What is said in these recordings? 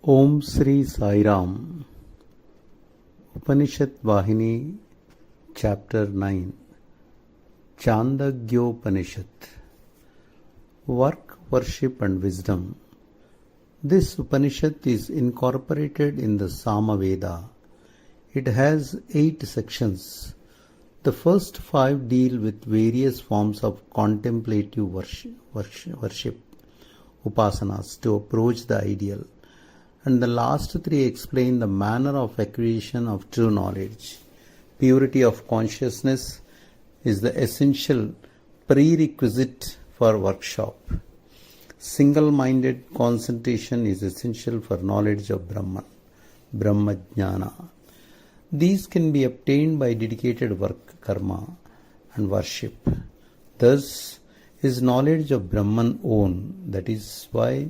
Om Sri Sai Ram. Upanishad Vahini, Chapter 9. Chandogyopanishad. Work, Worship and Wisdom. This Upanishad is incorporated in the Samaveda. It has 8 sections. The first 5 deal with various forms of contemplative worship, upasanas, to approach the ideal. And the last 3 explain the manner of acquisition of true knowledge. Purity of consciousness is the essential prerequisite for workshop. Single-minded concentration is essential for knowledge of Brahman, Brahma Jnana. These can be obtained by dedicated work, karma, and worship. Thus is knowledge of Brahman own. That is why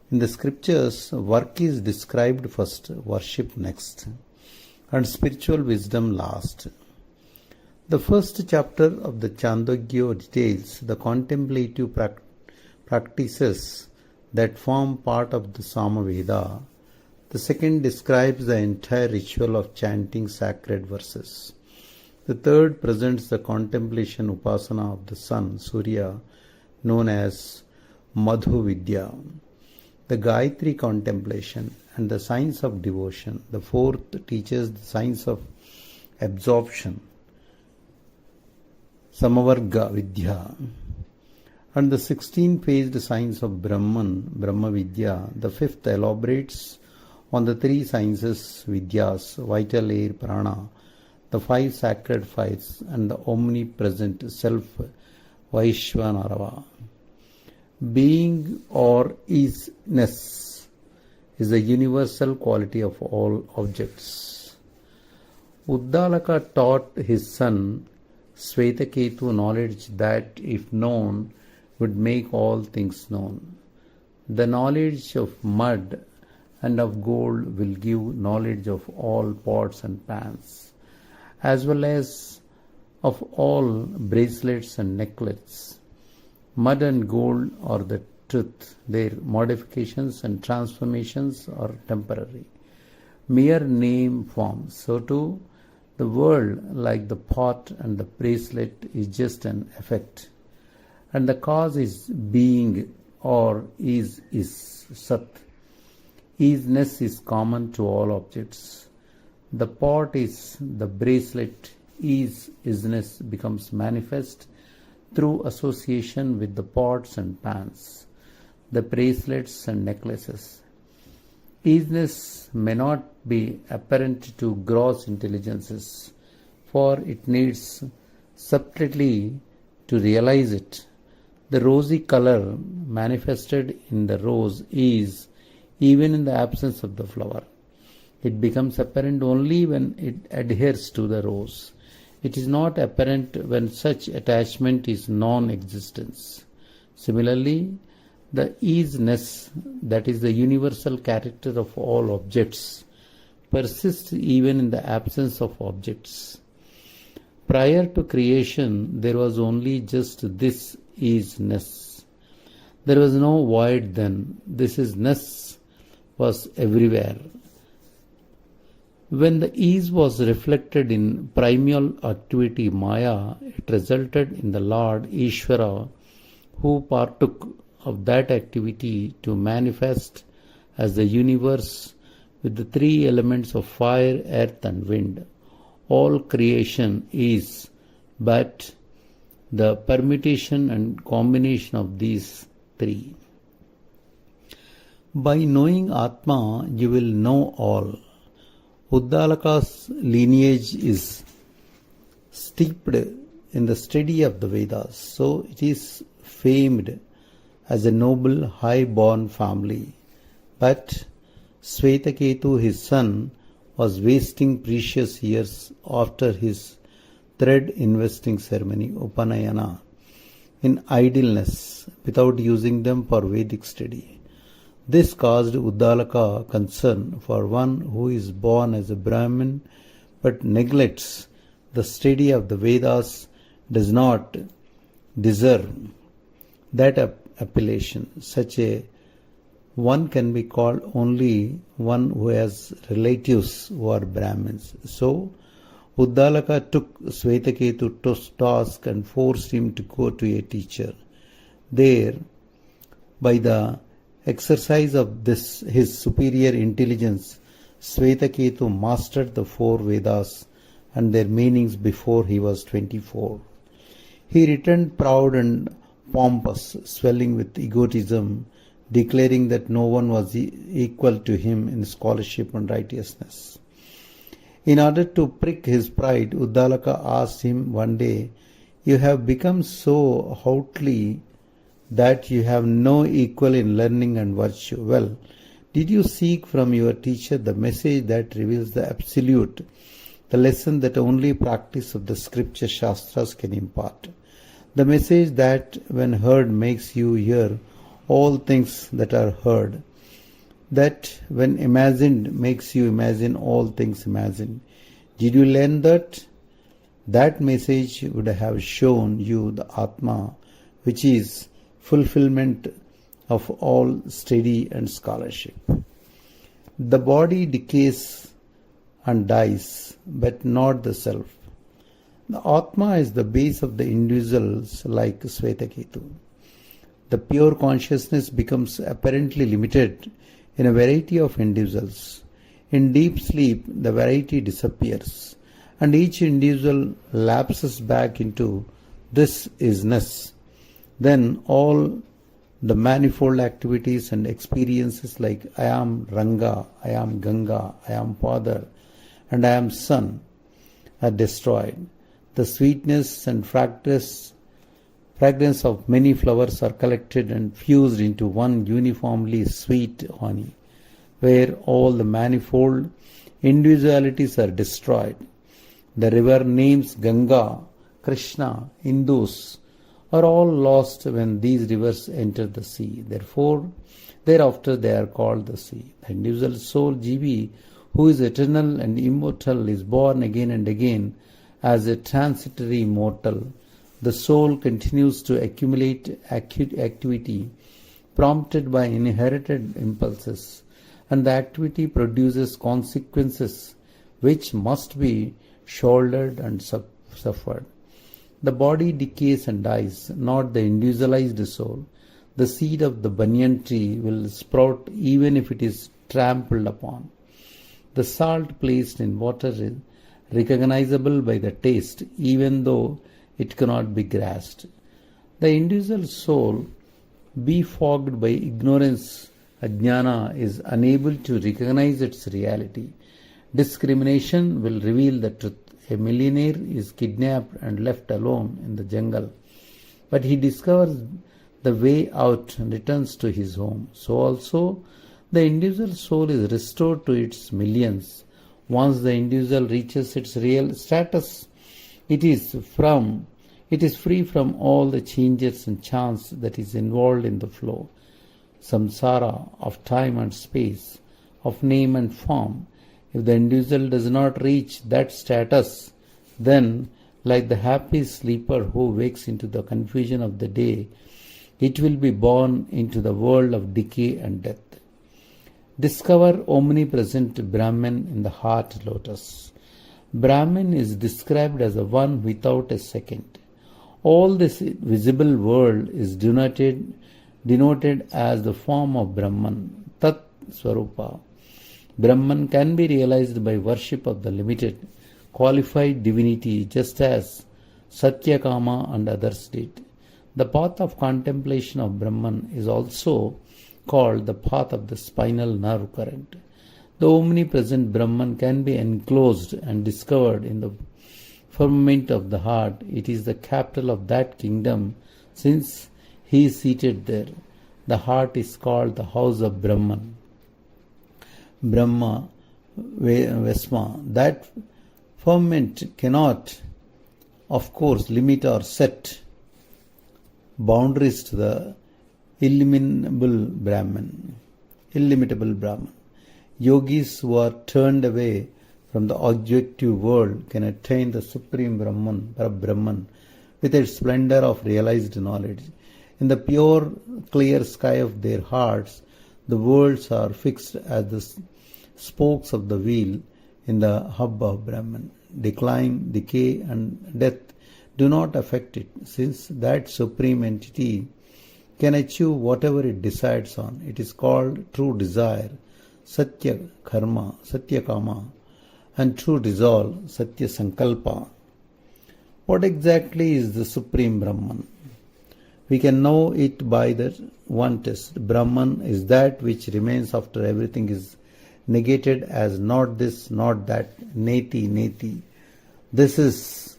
in the scriptures, work is described first, worship next, and spiritual wisdom last. The first chapter of the Chandogya details the contemplative practices that form part of the Samaveda. The second describes the entire ritual of chanting sacred verses. The third presents the contemplation upasana of the sun, Surya, known as Madhu Vidya. The Gayatri contemplation and the science of devotion. The fourth teaches the science of absorption, Samavarga Vidya. And the 16-phased science of Brahman, Brahma Vidya. The fifth elaborates on the 3 sciences, Vidyas, vital air, prana, the 5 sacred fires, and the omnipresent self, Vaishvanarava. Being or isness is the universal quality of all objects. Uddalaka taught his son Svetaketu knowledge that, if known, would make all things known. The knowledge of mud and of gold will give knowledge of all pots and pans, as well as of all bracelets and necklets. Mud and gold are the truth. Their modifications and transformations are temporary, mere name forms. So too, the world, like the pot and the bracelet, is just an effect. And the cause is being or is Sat. Isness is common to all objects. The pot is the bracelet. Isness becomes manifest through association with the pots and pans, the bracelets and necklaces. Isness may not be apparent to gross intelligences, for it needs subtlety to realize it. The rosy color manifested in the rose is even in the absence of the flower. It becomes apparent only when it adheres to the rose. It is not apparent when such attachment is non-existence. Similarly, the isness, that is the universal character of all objects, persists even in the absence of objects. Prior to creation, there was only just this isness. There was no void then. This isness was everywhere. When the ease was reflected in primal activity Maya, it resulted in the Lord Ishvara, who partook of that activity to manifest as the universe with the 3 elements of fire, earth and wind. All creation is but the permutation and combination of these 3. By knowing Atma, you will know all. Uddalaka's lineage is steeped in the study of the Vedas, so it is famed as a noble, high-born family. But Svetaketu, his son, was wasting precious years after his thread investing ceremony, Upanayana, in idleness without using them for Vedic study. This caused Uddalaka concern, for one who is born as a Brahmin but neglects the study of the Vedas does not deserve that appellation. Such a one can be called only one who has relatives who are Brahmins. So, Uddalaka took Svetaketu to task and forced him to go to a teacher. There, by the exercise of this his superior intelligence, Svetaketu mastered the 4 Vedas and their meanings before he was 24. He returned proud and pompous, swelling with egotism, declaring that no one was equal to him in scholarship and righteousness. In order to prick his pride, Uddalaka asked him one day, "You have become so haughty that you have no equal in learning and virtue. Well, did you seek from your teacher the message that reveals the absolute, the lesson that only practice of the scripture shastras can impart? The message that when heard makes you hear all things that are heard, that when imagined makes you imagine all things imagined. Did you learn that? That message would have shown you the Atma, which is fulfillment of all study and scholarship. The body decays and dies, but not the self. The Atma is the base of the individuals like Svetaketu. The pure consciousness becomes apparently limited in a variety of individuals. In deep sleep, the variety disappears, and each individual lapses back into this isness. Then all the manifold activities and experiences like I am Ranga, I am Ganga, I am Father, and I am Son are destroyed. The sweetness and fragrance of many flowers are collected and fused into one uniformly sweet honey, where all the manifold individualities are destroyed. The river names Ganga, Krishna, Indus are all lost when these rivers enter the sea. Thereafter they are called the sea. The individual soul, Jivi, who is eternal and immortal, is born again and again as a transitory mortal. The soul continues to accumulate activity prompted by inherited impulses, and the activity produces consequences which must be shouldered and suffered. The body decays and dies, not the individualized soul. The seed of the banyan tree will sprout even if it is trampled upon. The salt placed in water is recognizable by the taste, even though it cannot be grasped. The individual soul, befogged by ignorance, ajnana, is unable to recognize its reality. Discrimination will reveal the truth. A millionaire is kidnapped and left alone in the jungle, but he discovers the way out and returns to his home. So also, the individual soul is restored to its millions. Once the individual reaches its real status, it is free from all the changes and chance that is involved in the flow, samsara of time and space, of name and form. If the individual does not reach that status, then, like the happy sleeper who wakes into the confusion of the day, it will be born into the world of decay and death. Discover omnipresent Brahman in the heart lotus. Brahman is described as the one without a second. All this visible world is denoted as the form of Brahman, Tat Swarupa. Brahman can be realized by worship of the limited, qualified divinity, just as Satyakama and others did. The path of contemplation of Brahman is also called the path of the spinal nerve current. The omnipresent Brahman can be enclosed and discovered in the firmament of the heart. It is the capital of that kingdom, since he is seated there. The heart is called the house of Brahman. Brahma Vesma. That firmament cannot, of course, limit or set boundaries to the illimitable Brahman. Yogis who are turned away from the objective world can attain the supreme Brahman, with its splendor of realized knowledge. In the pure, clear sky of their hearts, The worlds are fixed as the spokes of the wheel in the hub of Brahman. Decline, decay, and death do not affect it, since that supreme entity can achieve whatever it decides on. It is called true desire, Satya Karma, Satya Kama, and true resolve, Satya Sankalpa. What exactly is the Supreme Brahman? We can know it by the one test. Brahman is that which remains after everything is negated as not this, not that, neti, neti. This is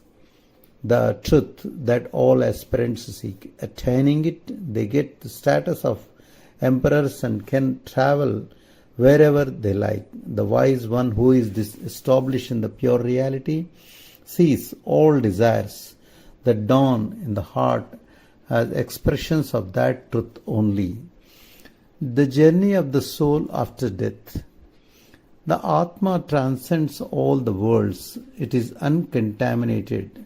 the truth that all aspirants seek. Attaining it, they get the status of emperors and can travel wherever they like. The wise one who is established in the pure reality sees all desires that dawn in the heart as expressions of that truth only. The journey of the soul after death. The Atma transcends all the worlds. It is uncontaminated.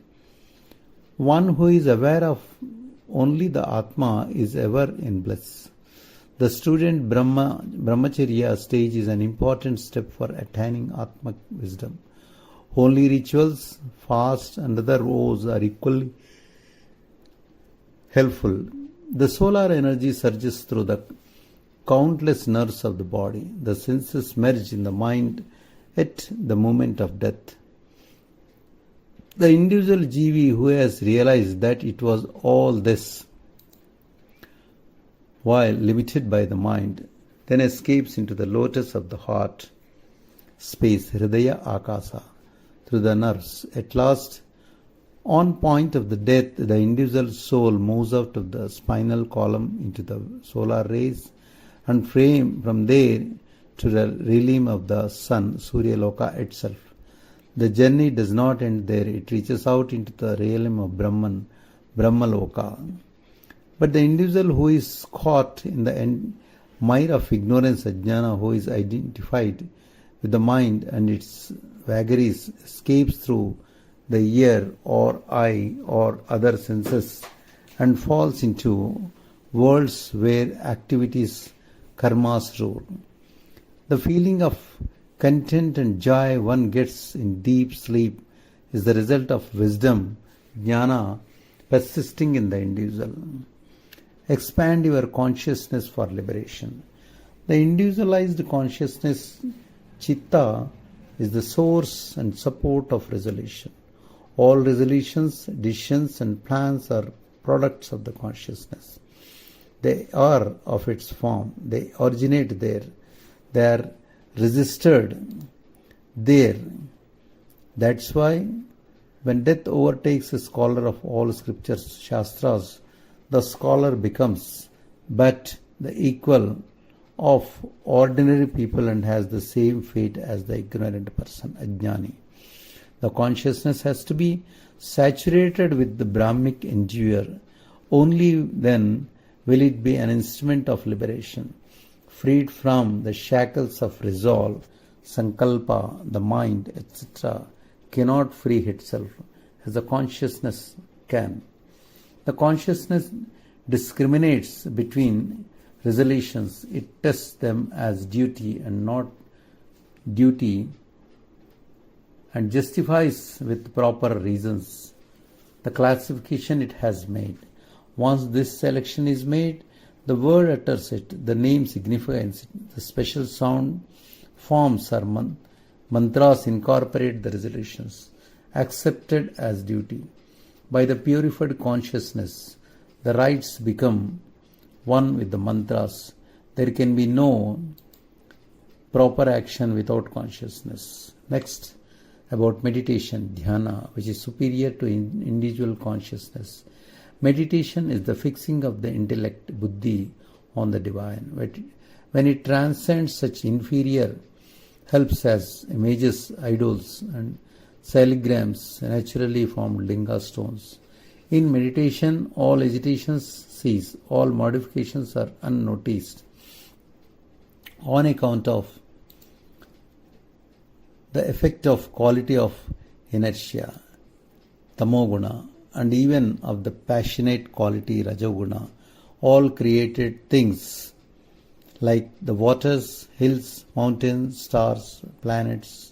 One who is aware of only the Atma is ever in bliss. The student Brahmacharya stage is an important step for attaining Atma wisdom. Holy rituals, fast, and other vows are equally helpful. The solar energy surges through the countless nerves of the body. The senses merge in the mind at the moment of death. The individual jivi who has realized that it was all this while limited by the mind, then escapes into the lotus of the heart space, Hridaya Akasa, through the nerves. At last, on point of the death, the individual soul moves out of the spinal column into the solar rays and from there to the realm of the sun, Surya Loka itself. The journey does not end there. It reaches out into the realm of Brahman, Brahmaloka. But the individual who is caught in the mire of ignorance, ajnana, who is identified with the mind and its vagaries, escapes through the ear or eye or other senses and falls into worlds where activities, karmas rule. The feeling of content and joy one gets in deep sleep is the result of wisdom, jnana, persisting in the individual. Expand your consciousness for liberation. The individualized consciousness, chitta, is the source and support of resolution. All resolutions, decisions, and plans are products of the consciousness. They are of its form. They originate there. They are resisted there. That's why when death overtakes a scholar of all scriptures, shastras, the scholar becomes but the equal of ordinary people and has the same fate as the ignorant person, ajnani. The consciousness has to be saturated with the Brahmic endeavor. Only then will it be an instrument of liberation. Freed from the shackles of resolve, sankalpa, the mind, etc., cannot free itself as the consciousness can. The consciousness discriminates between resolutions. It tests them as duty and not duty and justifies with proper reasons the classification it has made. Once this selection is made, the word utters it, the name signifies it, the special sound forms or mantras incorporate the resolutions, accepted as duty. By the purified consciousness, the rites become one with the mantras. There can be no proper action without consciousness. Next, about meditation, dhyana, which is superior to individual consciousness. Meditation is the fixing of the intellect, buddhi, on the divine. When it transcends such inferior helps as images, idols, and saligrams, naturally formed linga stones. In meditation, all agitations cease, all modifications are unnoticed on account of the effect of quality of inertia, tamoguna, and even of the passionate quality, rajoguna. All created things like the waters, hills, mountains, stars, planets,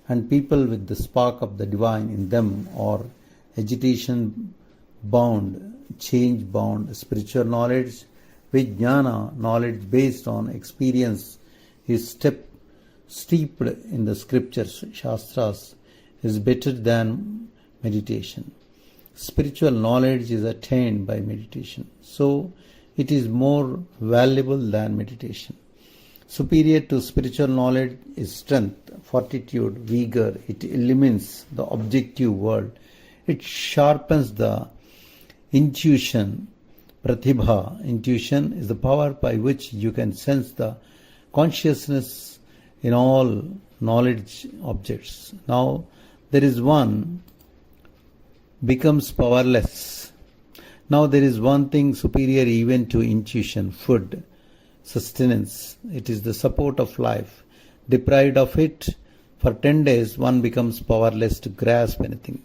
and people with the spark of the divine in them, or agitation bound, change bound, spiritual knowledge, vijnana, knowledge based on experience, is steeped in the scriptures, shastras, is better than meditation. Spiritual knowledge is attained by meditation, so it is more valuable than meditation. Superior to spiritual knowledge is strength, fortitude, vigor. It illumines the objective world. It sharpens the intuition. Pratibha, intuition, is the power by which you can sense the consciousness in all knowledge objects. Now, there is one becomes powerless. Now there is one thing superior even to intuition, food, sustenance. It is the support of life. Deprived of it for 10 days, one becomes powerless to grasp anything.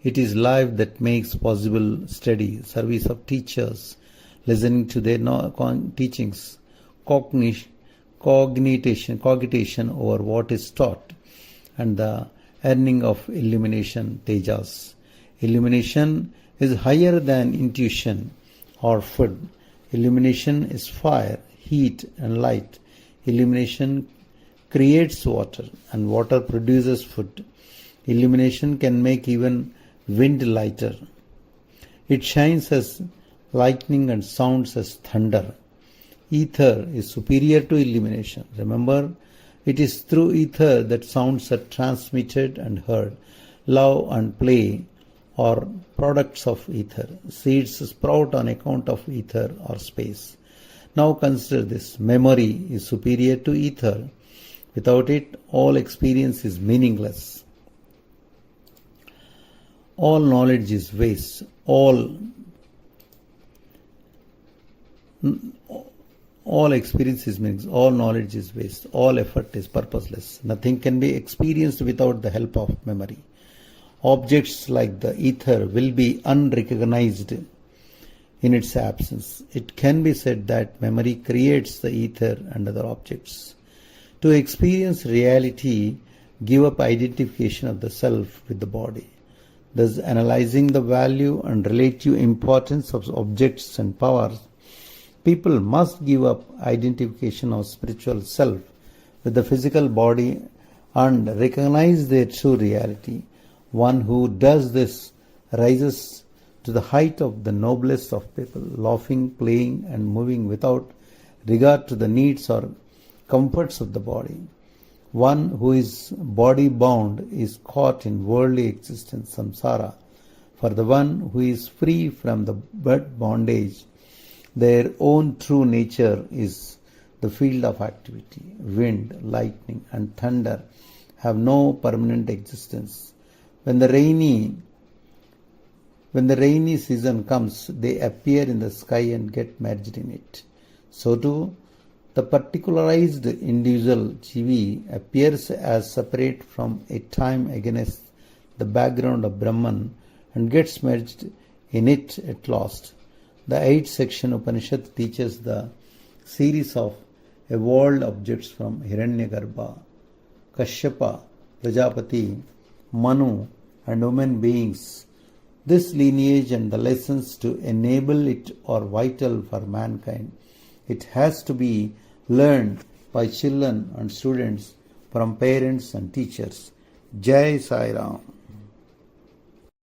It is life that makes possible study, service of teachers, listening to their teachings, cogitation over what is taught, and the earning of illumination, tejas. Illumination is higher than intuition or food. Illumination is fire, heat and light. Illumination creates water, and water produces food. Illumination can make even wind lighter. It shines as lightning and sounds as thunder. Ether is superior to illumination. Remember, it is through ether that sounds are transmitted and heard. Love and play are products of ether. Seeds sprout on account of ether or space. Now consider this. Memory is superior to ether. Without it, all experience is meaningless. All knowledge is waste. All experience is meaningless. All knowledge is waste. All effort is purposeless. Nothing can be experienced without the help of memory. Objects like the ether will be unrecognized in its absence. It can be said that memory creates the ether and other objects. To experience reality, give up identification of the self with the body. Thus, analyzing the value and relative importance of objects and powers, people must give up identification of spiritual self with the physical body and recognize their true reality. One who does this rises to the height of the noblest of people, laughing, playing and moving without regard to the needs or comforts of the body. One who is body bound is caught in worldly existence, samsara. For the one who is free from the bondage, their own true nature is the field of activity. Wind, lightning and thunder have no permanent existence. When the rainy season comes, they appear in the sky and get merged in it. So too, the particularized individual Jivi appears as separate from a time against the background of Brahman and gets merged in it at last. The 8th section Upanishad teaches the series of evolved objects from Hiranyagarbha, Kashyapa, Prajapati, Manu and human beings. This lineage and the lessons to enable it are vital for mankind. It has to be learned by children and students from parents and teachers. Jai Sai Ram.